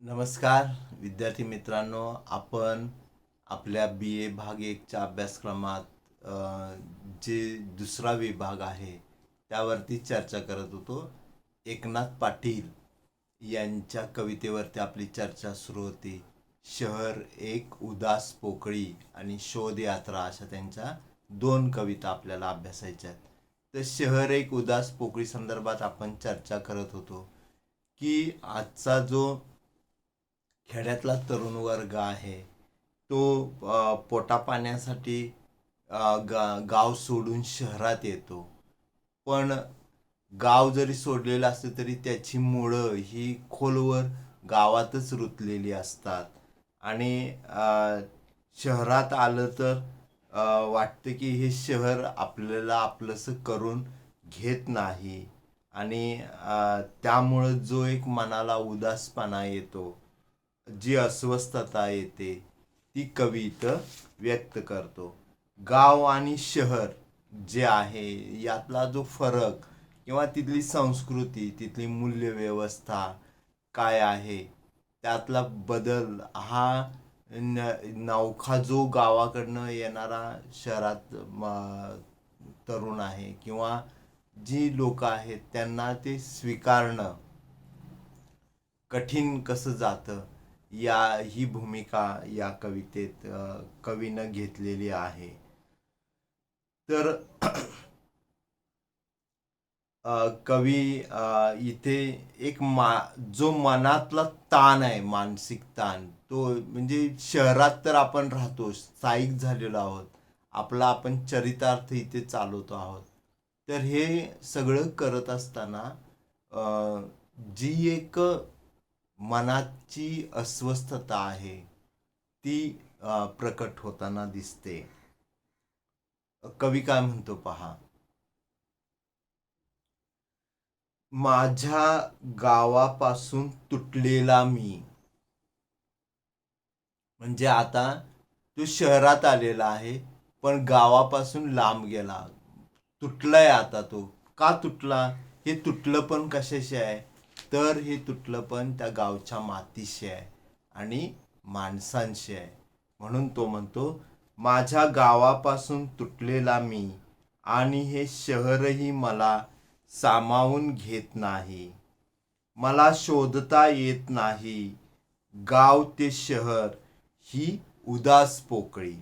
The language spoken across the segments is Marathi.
नमस्कार विद्यार्थी मित्रांनो, आपण आपल्या BA भाग 1च्या अभ्यासक्रमात जे दुसरा विभाग आहे त्यावरती चर्चा करत होतो. एकनाथ पाटील यांच्या कवितेवरती आपली चर्चा सुरू होती. शहर एक उदास पोकळी आणि शोध यात्रा अशा त्यांच्या दोन कविता आपल्याला अभ्यासायच्या आहेत. तर शहर एक उदास पोकळी संदर्भात आपण चर्चा करत होतो की आजचा जो खेड्यातला तरुण वर्ग आहे तो पोटापाण्यासाठी गाव सोडून शहरात येतो. पण गाव जरी सोडलेलं असलं तरी त्याची मुळं ही खोलवर गावातच रुतलेली असतात. आणि शहरात आलं तर वाटतं की हे शहर आपल्याला आपलंसं करून घेत नाही. आणि त्यामुळं जो एक मनाला उदासपणा येतो, जी अस्वस्थता येते, ती कवी इथं व्यक्त करतो. गाव आणि शहर जे आहे यातला जो फरक किंवा तिथली संस्कृती, तिथली मूल्यव्यवस्था काय आहे, त्यातला बदल हा नवखा जो गावाकडनं येणारा शहरात तरुण आहे किंवा जी लोक आहेत त्यांना ते स्वीकारणं कठीण कसं जातं, या ही भूमिका या कवितेत कवीनं घेतलेली आहे. तर कवी इथे एक जो मनातला ताण आहे, मानसिक ताण, तो म्हणजे शहरात तर आपण राहतो, स्थायिक झालेलो आहोत, आपला आपण चरितार्थ इथे चालवतो आहोत. तर हे सगळं करत असताना जी एक मनाची अस्वस्थता आहे ती प्रकट होताना दिसते. कवी काय म्हणतो पहा. माझ्या गावापासून तुटलेला मी. म्हणजे आता तो शहरात आलेला आहे पण गावापासून लांब गेला, तुटलाय. आता तो का तुटला, हे तुटलं पण कशाशी आहे, तर हे तुटलं पण त्या गावच्या मातीशी आहे आणि माणसांशी आहे. म्हणून तो म्हणतो, माझ्या गावापासून तुटलेला मी आणि हे शहरही मला सामावून घेत नाही. मला शोधता येत नाही गाव ते शहर ही उदास पोकळी.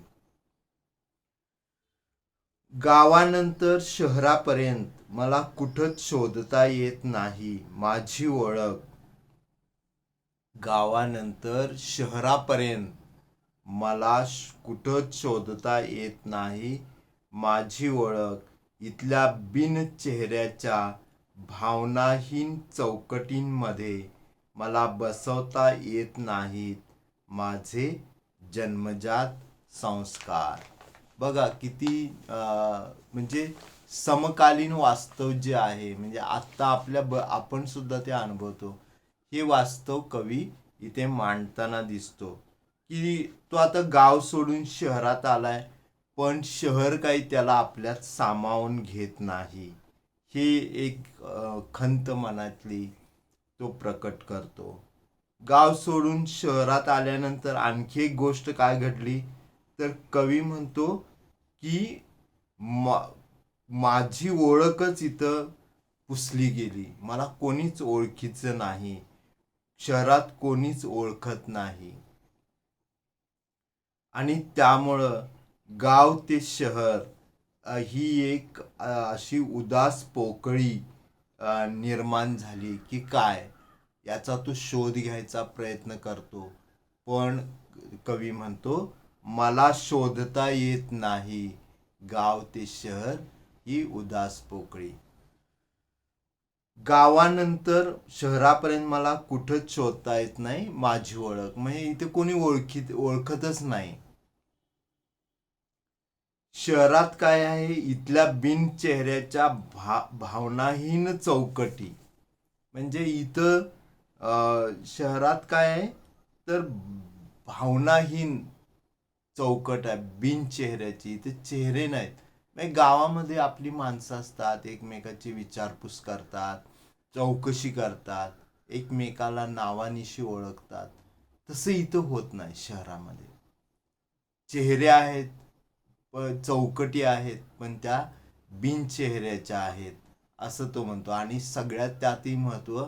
गावानंतर शहरापर्यंत मला कुठंच शोधता येत नाही माझी ओळख. गावानंतर शहरापर्यंत मला कुठंच शोधता येत नाही माझी ओळख. इथल्या बिन चेहऱ्याच्या भावनाहीन चौकटींमध्ये मला बसवता येत नाहीत माझे जन्मजात संस्कार. बघा किती म्हणजे समकालीन वास्तव जे आहे, म्हणजे आत्ता आपण सुद्धा ते अनुभवतो. हे वास्तव कवी इथे मांडताना दिसतो की तो आता गाव सोडून शहरात आलाय पण शहर काही त्याला आपल्यात सामावून घेत नाही. हे एक खंत मनातली तो प्रकट करतो. गाव सोडून शहरात आल्यानंतर आणखी एक गोष्ट काय घडली, तर कवी म्हणतो की माझी ओळखच इथं पुसली गेली. मला कोणीच ओळखीचं नाही, शहरात कोणीच ओळखत नाही. आणि त्यामुळं गाव ते शहर ही एक अशी उदास पोकळी निर्माण झाली की काय, याचा तो शोध घ्यायचा प्रयत्न करतो. पण कवी म्हणतो, मला शोधता येत नाही गाव ते शहर ही उदास पोकळी. गावानंतर शहरापर्यंत मला कुठंच शोधता येत नाही माझी ओळख. म्हणजे इथे कोणी ओळखतच नाही. शहरात काय आहे, इथल्या बिन चेहऱ्याच्या भावनाहीन चौकटी. म्हणजे इथं शहरात काय आहे, तर भावनाहीन चौकट आहे, बिन चेहऱ्याची. इथे चेहरे नाहीत. म्हणजे गावामध्ये आपली माणसं असतात, एकमेकाची विचारपूस करतात, चौकशी करतात. एकमेकाला नावानिशी ओळखतात, तसं इथं होत नाही शहरामध्ये. चेहरे आहेत, चौकटी आहेत, पण त्या बिनचेहऱ्याच्या आहेत असं तो म्हणतो. आणि सगळ्यात त्यातही महत्त्व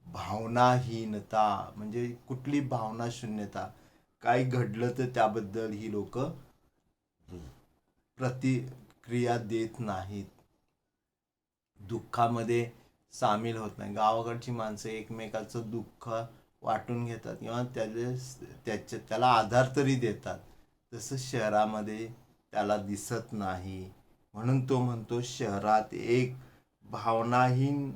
भावनाहीनता, म्हणजे कुठली भावना शून्यता. काही घडलं तर त्याबद्दल ही लोक प्रतिक्रिया देत नाहीत, दुःखामध्ये सामील होत नाही. गावाकडची माणसं एकमेकाचं दुःख वाटून घेतात किंवा त्याला आधार तरी देतात, तसं शहरामध्ये त्याला दिसत नाही. म्हणून तो म्हणतो शहरात एक भावनाहीन,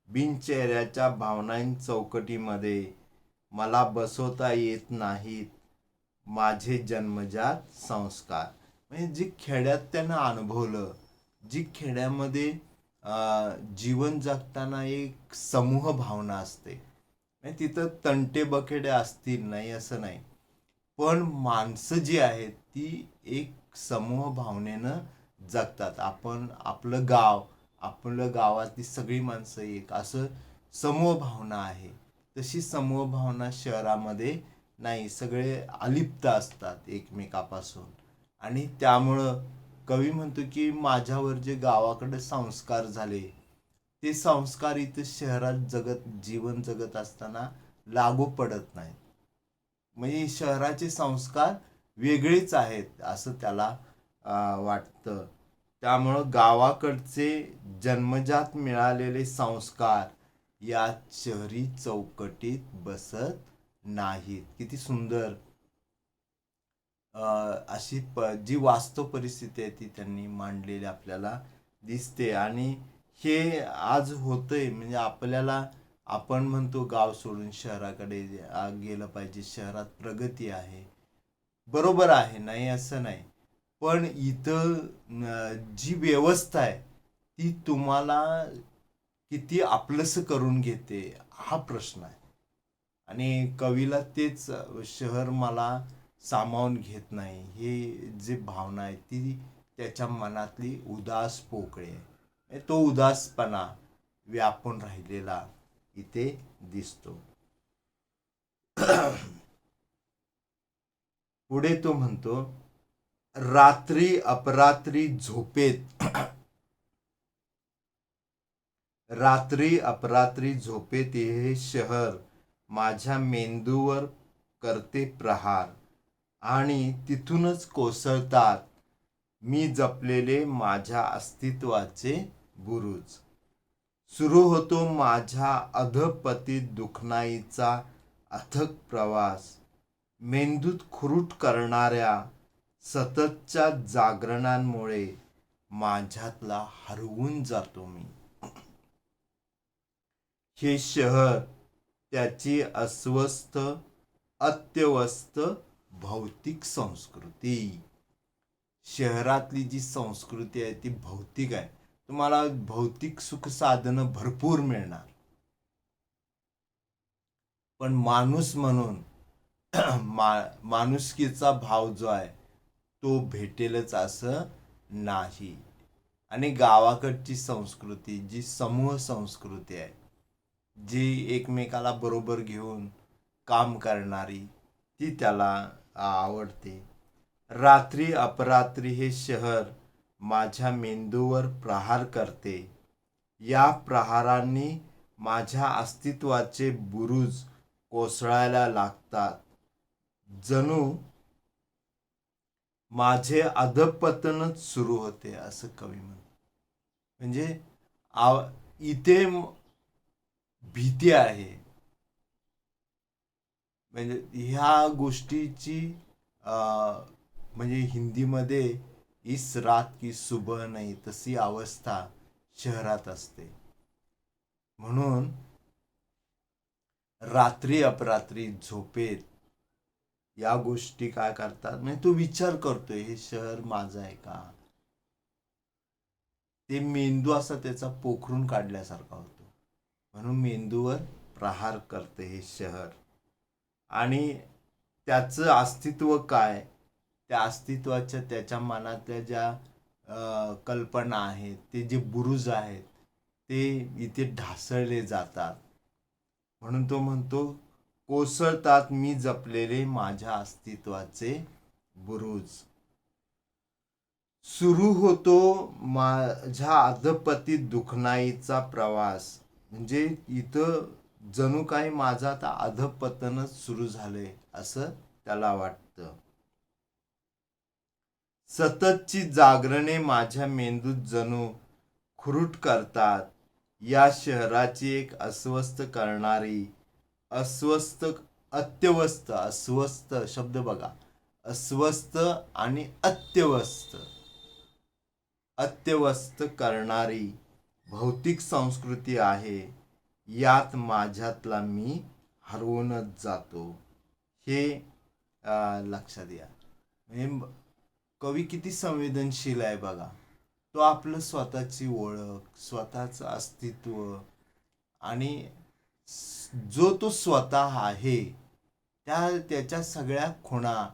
बिनचेहऱ्याच्या भावनाहीन चौकटीमध्ये मला बसवता येत नाहीत माझे जन्मजात संस्कार. म्हणजे जे खेड्यात त्यानं अनुभवलं, जी खेड्यामध्ये जीवन जगताना एक समूह भावना असते. म्हणजे तिथं तंटे बखेडे असतील नाही असं नाही, पण माणसं जी आहेत ती एक समूह भावनेनं जगतात. आपण आपलं गाव, आपलं गावातली सगळी माणसं एक असं समूह भावना आहे. तशी समूह भावना शहरामध्ये नाही, सगळे अलिप्त असतात एकमेकापासून. आणि त्यामुळं कवी म्हणतो की माझ्यावर जे गावाकडे संस्कार झाले, ते संस्कार इथं शहरात जीवन जगत असताना लागू पडत नाहीत. म्हणजे शहराचे संस्कार वेगळेच आहेत असं त्याला वाटतं. त्यामुळं गावाकडचे जन्मजात मिळालेले संस्कार या शहरी चौकटीत बसत नाहीत. किती सुंदर अशी जी वास्तव परिस्थिती आहे ती त्यांनी मांडलेली आपल्याला दिसते. आणि हे आज होतंय. म्हणजे आपल्याला, आपण म्हणतो गाव सोडून शहराकडे गेलं पाहिजे, शहरात प्रगती आहे, बरोबर आहे, नाही असं नाही. पण इथं जी व्यवस्था आहे ती तुम्हाला किती आपलंसं करून घेते हा प्रश्न आहे. आणि कवीला तेच, शहर मला सामावून घेत नाही, हे जे भावना आहे ती त्याच्या मनातली उदास पोकळी आहे. तो उदासपणा व्यापून राहिलेला इथे दिसतो. पुढे तो म्हणतो रात्री अपरात्री झोपेत रात्री अपरात्री झोपेत हे शहर माझ्या मेंदूवर करते प्रहार, आणि तिथूनच कोसळतात मी जपलेले माझ्या अस्तित्वाचे बुरुज. सुरू होतो माझ्या अधपतीत दुखणाईचा अथक प्रवास, मेंदूत खुरूट करणाऱ्या सततच्या जागरणांमुळे माझ्यातला हरवून जातो मी. हे शहर, त्याची अस्वस्थ अत्यवस्थ भौतिक संस्कृती. शहरातली जी संस्कृती आहे ती भौतिक आहे. तुम्हाला भौतिक सुख साधनं भरपूर मिळणार, पण माणूस म्हणून माणुसकीचा भाव जो आहे तो भेटेलच असं नाही. आणि गावाकडची संस्कृती जी समूह संस्कृती आहे, जी एकमेकाला बरोबर घेऊन काम करणारी, ती त्याला आवडते. रात्री अपरात्री हे शहर माझ्या मेंदूवर प्रहार करते, या प्रहारांनी माझ्या अस्तित्वाचे बुरुज कोसळायला लागतात, जणू माझे अधपतनच सुरू होते असं कवी म्हणतो. म्हणजे इथे भीती आहे. म्हणजे ह्या गोष्टीची म्हणजे हिंदीमध्ये इस रात की सुबह नाही तशी अवस्था शहरात असते. म्हणून रात्री अपरात्री झोपेत या गोष्टी काय करतात, म्हणजे तो विचार करतोय हे शहर माझं आहे का. ते मेंदू असा त्याचा पोखरून काढल्यासारखा होतो. म्हणून मेंदूवर प्रहार करते हे शहर. आणि त्याचं अस्तित्व काय, त्या अस्तित्वाच्या त्याच्या मनातल्या ज्या कल्पना आहेत, ते जे बुरुज आहेत ते इथे ढासळले जातात. म्हणून तो म्हणतो, कोसळतात मी जपलेले माझ्या अस्तित्वाचे बुरुज. सुरू होतो माझ्या अधपतीत दुखणाईचा प्रवास. म्हणजे इथं जणू काही माझं आता अधपतनच सुरू झालंय असं त्याला वाटतं. सततची जागरणे माझ्या मेंदूत जणू खुरूट करतात. या शहराची एक अस्वस्थ करणारी, अस्वस्थ, अस्वस्थ शब्द बघा, अस्वस्थ आणि अत्यवस्थ करणारी भौतिक संस्कृती आहे. यात माझ्यातला मी हरवूनच जातो. हे लक्षात घ्या. म्हणजे कवी किती संवेदनशील आहे बघा. तो आपलं स्वतःची ओळख, स्वतःचं अस्तित्व आणि जो तो स्वतः आहे त्याच्या सगळ्या खुणा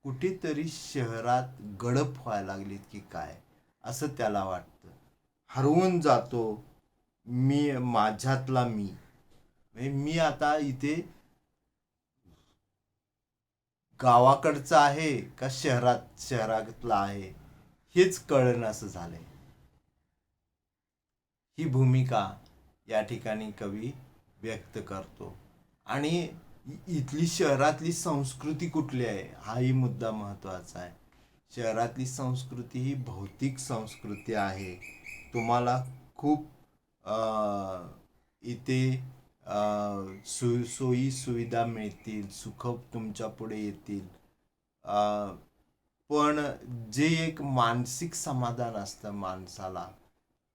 कुठेतरी शहरात गडप व्हायला लागलीत की काय असं त्याला वाटतं. हरवून जातो मी, माझ्यातला मी. म्हणजे मी आता इथे गावाकडचं आहे का शहरातला आहे हेच कळणं असं झालंय. ही भूमिका या ठिकाणी कवी व्यक्त करतो. आणि इथली शहरातली संस्कृती कुठली आहे हाही मुद्दा महत्त्वाचा आहे. शहरातली संस्कृती ही भौतिक संस्कृती आहे. तुम्हाला खूप इथे सोयी सुविधा मिळतील, सुख तुमच्या पुढे येतील, पण जे एक मानसिक समाधान असतं माणसाला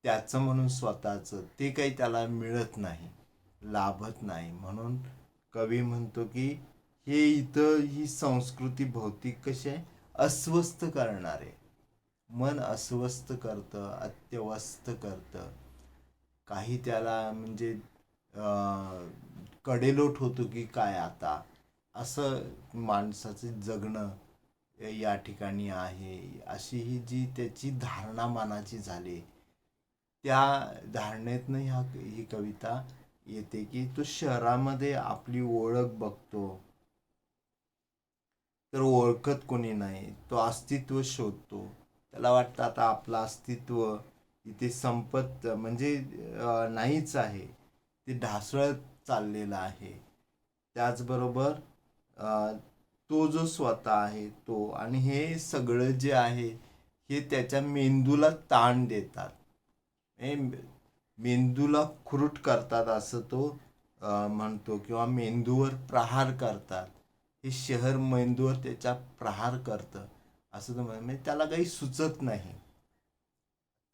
त्याचं म्हणून स्वतःचं ते काही त्याला मिळत नाही, लाभत नाही. म्हणून कवी म्हणतो की हे इथं ही संस्कृती भौतिक कशी आहे, अस्वस्थ करणारे, मन अस्वस्थ करतं, अत्यवस्थ करतं. काही त्याला म्हणजे कडेलोट होतो की काय आता असं माणसाचं जगणं या ठिकाणी आहे, अशी ही जी त्याची धारणा मनाची झाली. त्या धारणेतनं ही कविता येते की तो शहरामध्ये आपली ओळख बघतो तर ओळखत कोणी नाही. तो अस्तित्व शोधतो. त्याला वाटतं आता आपलं अस्तित्व इथे संपत म्हणजे नाहीच आहे, ते ढासळत चाललेलं आहे. त्याचबरोबर तो जो स्वतः आहे तो आणि हे सगळं जे आहे हे त्याच्या मेंदूला ताण देतात, मेंदूला खुरूट करतात असं तो म्हणतो, किंवा मेंदूवर प्रहार करतात. हे शहर मेंदूवर त्याच्या प्रहार करतं असं तो म्हणजे त्याला काही सुचत नाही.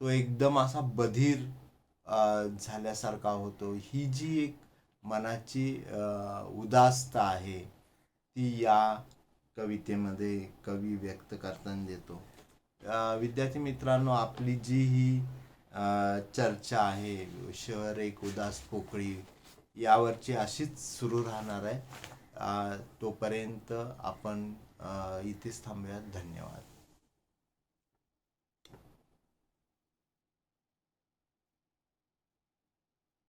तो एकदम असा बधीर झाल्यासारखा होतो. ही जी एक मनाची उदासता आहे ती या कवितेमध्ये कवी व्यक्त करताना देतो. विद्यार्थी मित्रांनो, आपली जी ही चर्चा आहे शहर एक उदास पोकळी यावरची अशीच सुरू राहणार आहे. तोपर्यंत आपण इथेच थांबूयात. धन्यवाद.